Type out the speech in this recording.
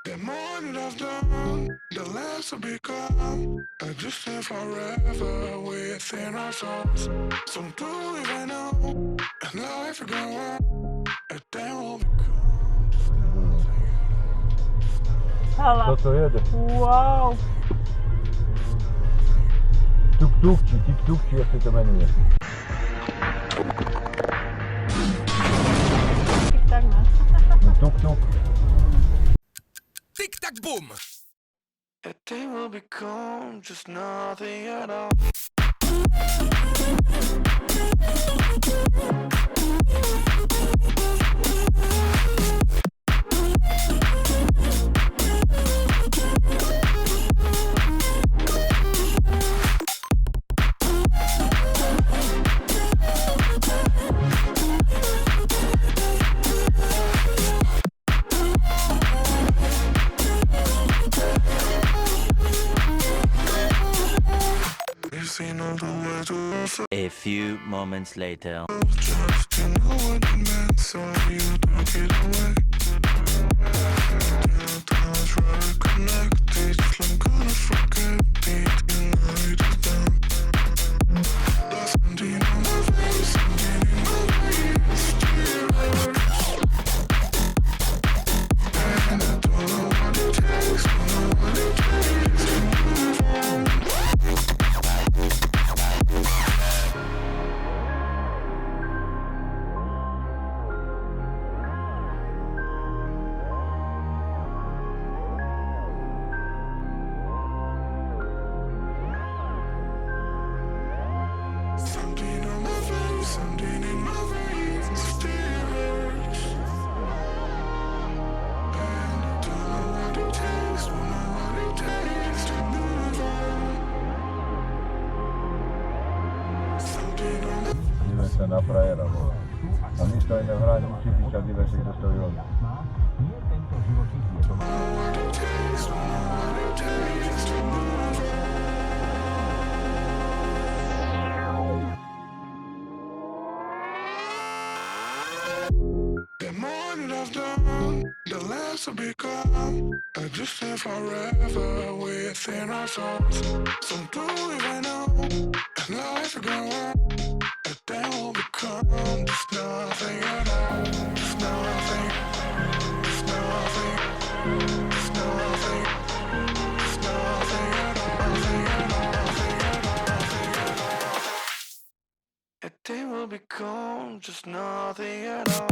The more that I've done, the less will become. I just live forever within our souls. Some do even know, and life will go on. A day will become just nothing. Hala. Co to jede? Wow. Tuc Tuc či jak se to jmenuje. Tak ne. No, Tuc Tuc. Tic tac boom. A day will become just nothing at all. A few moments later. Just to know what it meant, so you took it away. I try to connect it, I'm gonna forget it tonight is done. There's something on my face, something in my veins, still hurts. And I don't know what it takes, don't know what it takes to move on. Something on my face, something in my veins, still hurts. And I don't know what it takes, don't know what it takes to move on. Something on my Díve se na frajera, vole. A místo jedné v hrání musí být a díve se, kdo to vyhodí. don't know what it takes, don't know what it takes to move on. The more that I've done, the less will become. I just live forever within our souls. Some do even know, and life will go on. A day will become just nothing at all. Just nothing. Just nothing. Just nothing. Just nothing at all. Nothing at all. Nothing at all. Nothing at all. A day will become just nothing at all.